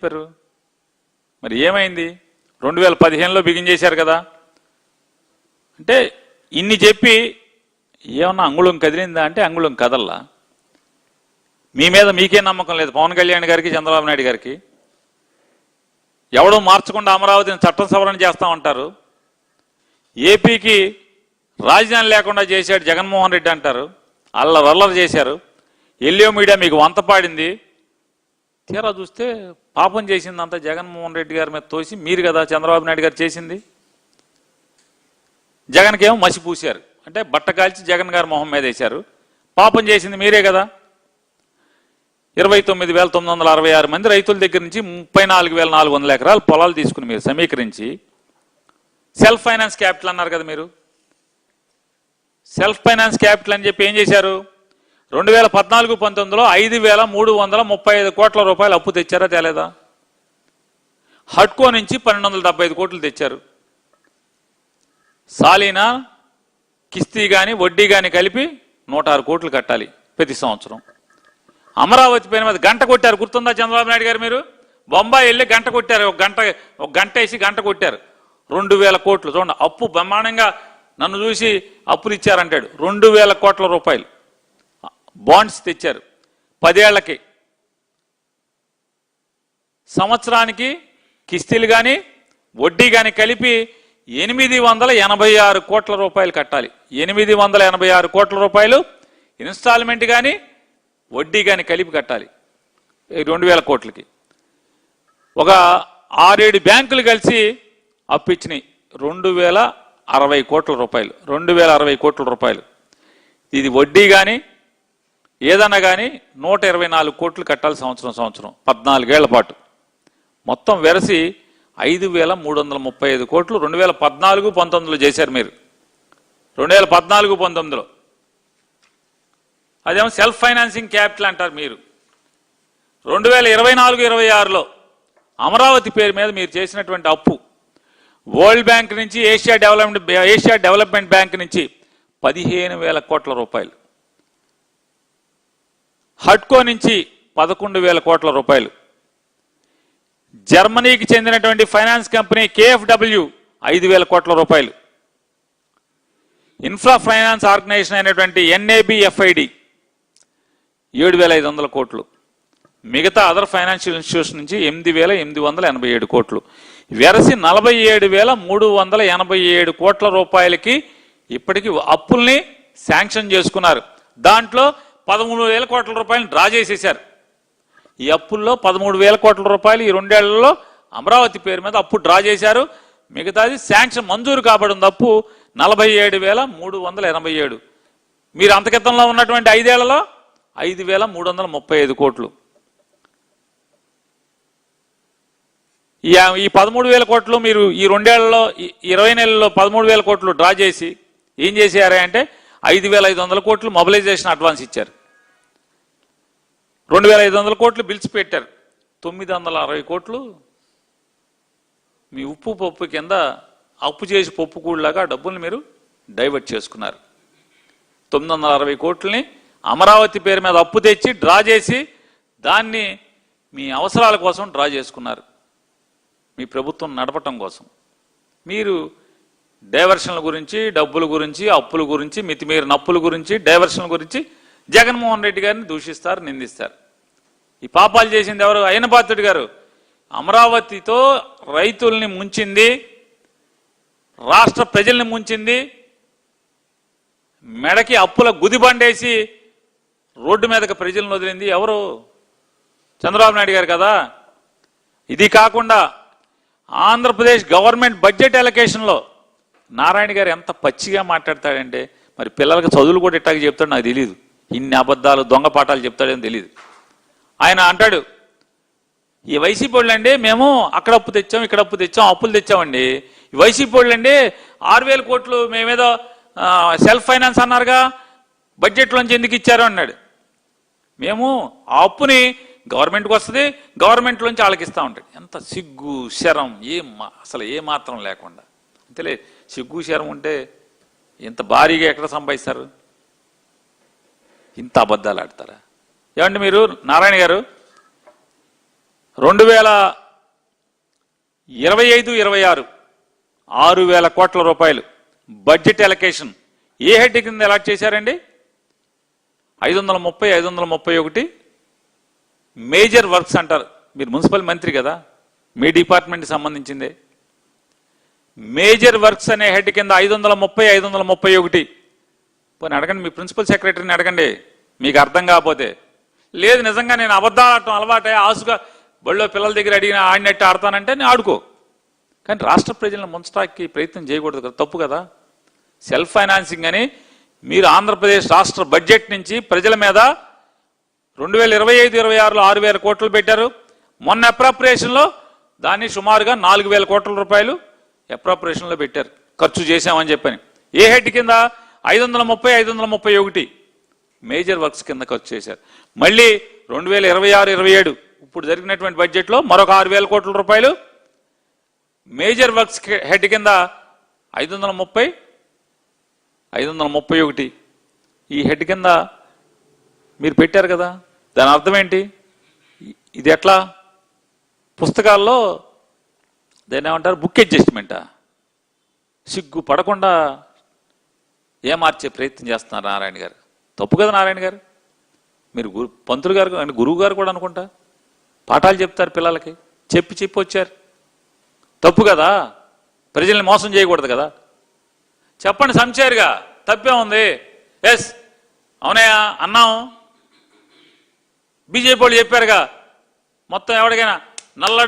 చెప్పారు? మరి ఏమైంది? 2015లో బిగిన్ చేశారు కదా. అంటే ఇన్ని చెప్పి ఏమన్నా అంగుళం కదిలిందా అంటే అంగుళం కదల్లా. మీ మీద మీకే నమ్మకం లేదు పవన్ కళ్యాణ్ గారికి, చంద్రబాబు నాయుడు గారికి. ఎవడో మార్చకుండా అమరావతిని చట్టం సవరణ చేస్తామంటారు. ఏపీకి రాజధాని లేకుండా చేశాడు జగన్మోహన్ రెడ్డి అంటారు. అల్లరల్లరి చేశారు. ఎల్లియో మీడియా మీకు వంత పాడింది. తీరా చూస్తే పాపం చేసిందంతా జగన్మోహన్ రెడ్డి గారి మీద తోసి మీరు కదా చంద్రబాబు నాయుడు గారు చేసింది. జగన్కి ఏమో మసి పూశారు, అంటే బట్ట కాల్చి జగన్ గారు మొహం మీద వేశారు. పాపం చేసింది మీరే కదా. 29,966 మంది రైతుల దగ్గర నుంచి 34,400 ఎకరాలు పొలాలు తీసుకుని మీరు సమీకరించి సెల్ఫ్ ఫైనాన్స్ క్యాపిటల్ అన్నారు కదా. మీరు సెల్ఫ్ ఫైనాన్స్ క్యాపిటల్ అని చెప్పి ఏం చేశారు? 2014-19లో 5,335 కోట్ల రూపాయలు అప్పు తెచ్చారా తేలేదా? హడ్కో నుంచి 1,275 కోట్లు తెచ్చారు. సాలీనా కిస్తీ కానీ వడ్డీ కానీ కలిపి 106 కోట్లు కట్టాలి ప్రతి సంవత్సరం. అమరావతి పేరు మీద గంట కొట్టారు, గుర్తుందా చంద్రబాబు నాయుడు గారు? మీరు బొంబాయి వెళ్ళి గంట కొట్టారు, ఒక గంట వేసి గంట కొట్టారు. 2,000 కోట్లు చూడండి అప్పు. బ్రహ్మాండంగా నన్ను చూసి అప్పులు ఇచ్చారంటాడు. 2,000 కోట్ల రూపాయలు బాండ్స్ తెచ్చారు 10 ఏళ్లకి. సంవత్సరానికి కిస్తీలు కానీ వడ్డీ కానీ కలిపి 886 కోట్ల రూపాయలు కట్టాలి. 886 కోట్ల రూపాయలు ఇన్స్టాల్మెంట్ కానీ వడ్డీ కానీ కలిపి కట్టాలి 2,000 కోట్లకి. ఒక 6-7 బ్యాంకులు కలిసి అప్పు ఇచ్చినాయి 2,060 కోట్ల రూపాయలు. 2,060 కోట్ల రూపాయలు. ఇది వడ్డీ కానీ ఏదన్నా కానీ 124 కోట్లు కట్టాలి సంవత్సరం 14 ఏళ్ల పాటు. మొత్తం వెరసి 5,335 కోట్లు 2014-19లో చేశారు మీరు. 2014-19లో అదేమో సెల్ఫ్ ఫైనాన్సింగ్ క్యాపిటల్ అంటారు మీరు. 2024-26లో అమరావతి పేరు మీద మీరు చేసినటువంటి అప్పు వరల్డ్ బ్యాంక్ నుంచి, ఏషియా డెవలప్మెంట్ బ్యాంక్ నుంచి 15,000 కోట్ల రూపాయలు, హడ్కో నుంచి 11,000 కోట్ల రూపాయలు, జర్మనీకి చెందినటువంటి ఫైనాన్స్ కంపెనీ KfW 5,000 కోట్ల రూపాయలు, ఇన్ఫ్రా ఫైనాన్స్ ఆర్గనైజేషన్ అయినటువంటి NABFID 7,500 కోట్లు, మిగతా అదర్ ఫైనాన్షియల్ ఇన్స్టిట్యూషన్ నుంచి 8,887 కోట్లు, వెరసి 47,387 కోట్ల రూపాయలకి ఇప్పటికీ అప్పుల్ని శాంక్షన్ చేసుకున్నారు. దాంట్లో 13,000 కోట్ల రూపాయలు డ్రా చేసేశారు. ఈ అప్పుల్లో 13,000 కోట్ల రూపాయలు ఈ 2 ఏళ్లలో అమరావతి పేరు మీద అప్పు డ్రా చేశారు. మిగతాది శాంక్షన్ మంజూరు కాబడిన అప్పు 47,387. మీరు అంతకితంలో ఉన్నటువంటి 5 ఏళ్లలో 5,335 కోట్లు. ఈ 13,000 కోట్లు మీరు ఈ 2 ఏళ్లలో 20 నెలల్లో 13,000 కోట్లు డ్రా చేసి ఏం చేశారా అంటే 5,500 కోట్లు మొబిలైజేషన్ అడ్వాన్స్ ఇచ్చారు. 2,500 కోట్లు బిల్స్ పెట్టారు. 960 కోట్లు మీ ఉప్పు పప్పు కింద అప్పు చేసి పప్పు కూడలాగా డబ్బుల్ని మీరు డైవర్ట్ చేసుకున్నారు. 960 కోట్లని అమరావతి పేరు మీద అప్పు తెచ్చి డ్రా చేసి దాన్ని మీ అవసరాల కోసం డ్రా చేసుకున్నారు, మీ ప్రభుత్వం నడపటం కోసం. మీరు డైవర్షన్ల గురించి, డబ్బుల గురించి, అప్పుల గురించి, మితిమీరిన అప్పుల గురించి, డైవర్షన్ల గురించి జగన్మోహన్ రెడ్డి గారిని దూషిస్తారు, నిందిస్తారు. ఈ పాపాలు చేసింది ఎవరు? అయ్యనపాత్రుడు గారు. అమరావతితో రైతుల్ని ముంచింది, రాష్ట్ర ప్రజల్ని ముంచింది, మెడకి అప్పుల గుదిబండేసి రోడ్డు మీదకి ప్రజలను వదిలింది ఎవరు? చంద్రబాబు నాయుడు గారు కదా. ఇది కాకుండా ఆంధ్రప్రదేశ్ గవర్నమెంట్ బడ్జెట్ అలొకేషన్లో నారాయణ గారు ఎంత పచ్చిగా మాట్లాడతాడంటే, మరి పిల్లలకు చదువులు కూడా ఇట్టాగా చెప్తాడు నాకు తెలియదు. ఇన్ని అబద్ధాలు దొంగ పాఠాలు చెప్తాడని తెలియదు. ఆయన అంటాడు, ఈ వైసీపీ వాళ్ళు అండి మేము అక్కడ అప్పు తెచ్చాం, ఇక్కడ అప్పు తెచ్చాం, అప్పులు తెచ్చామండి. ఈ వైసీపీ వాళ్ళు అండి 6,000 కోట్లు మేమేదో సెల్ఫ్ ఫైనాన్స్ అన్నారుగా, బడ్జెట్లోంచి ఎందుకు ఇచ్చారు అన్నాడు. మేము ఆ అప్పుని గవర్నమెంట్కి వస్తుంది, గవర్నమెంట్లోంచి వాళ్ళకి ఇస్తూ ఉంటాడు. ఎంత సిగ్గు శరం, అసలు ఏ మాత్రం లేకుండా. అంతేలే, సిగ్గు శరం ఉంటే ఇంత భారీగా ఎక్కడ సంపాదిస్తారు? ఇంత అబద్ధాలు ఆడతారా? ఏమండి మీరు నారాయణ గారు, 2025-26 6,000 కోట్ల రూపాయలు బడ్జెట్ ఎలకేషన్ ఏ హెడ్ కింద అలాట్ చేశారండి? 530, 531 మేజర్ వర్క్స్ అంటారు. మీరు మున్సిపల్ మంత్రి కదా, మీ డిపార్ట్మెంట్కి సంబంధించిందే. మేజర్ వర్క్స్ అనే హెడ్ కింద 530, 531. పోనీ అడగండి, మీ ప్రిన్సిపల్ సెక్రటరీని అడగండి, మీకు అర్థం కాకపోతే. లేదు నిజంగా నేను అబద్ధాలు ఆడటం అలవాటే, ఆసుగా బళ్ళో పిల్లల దగ్గర అడిగిన ఆడినట్టు ఆడతానంటే నేను ఆడుకో. కానీ రాష్ట్ర ప్రజలను ముంచడానికి ప్రయత్నం చేయకూడదు కదా, తప్పు కదా. సెల్ఫ్ ఫైనాన్సింగ్ అని మీరు ఆంధ్రప్రదేశ్ రాష్ట్ర బడ్జెట్ నుంచి ప్రజల మీద 2025-26లో 6,000 కోట్లు పెట్టారు. మొన్న అప్రాప్రియేషన్లో దాన్ని సుమారుగా 4,000 కోట్ల రూపాయలు అప్రాప్రియేషన్లో పెట్టారు, ఖర్చు చేశామని చెప్పని. ఏ హెడ్ కింద? 530, 531 మేజర్ వర్క్స్ కింద ఖర్చు చేశారు. మళ్ళీ 2026-27 ఇప్పుడు జరిగినటువంటి బడ్జెట్లో మరొక 6,000 కోట్ల రూపాయలు మేజర్ వర్క్స్ హెడ్ కింద 530, 531 ఈ హెడ్ కింద మీరు పెట్టారు కదా. దాని అర్థం ఏంటి? ఇది ఎట్లా? పుస్తకాల్లో దాన్ని ఏమంటారు? బుక్ అడ్జస్ట్మెంటా? సిగ్గు పడకుండా ఏమార్చే ప్రయత్నం చేస్తున్నారు నారాయణ గారు. తప్పు కదా నారాయణ గారు. మీరు పంతులు గారు అంటే గురువు గారు కూడా అనుకుంటా పాఠాలు చెప్తారు పిల్లలకి, చెప్పి వచ్చారు. తప్పు కదా, ప్రజల్ని మోసం చేయకూడదు కదా. చెప్పండి సంచారుగా, తప్పే ఉంది. ఎస్ అవునయ్యా అన్నాం, బీజేపీ వాళ్ళు చెప్పారుగా, మొత్తం ఎవరికైనా నల్ల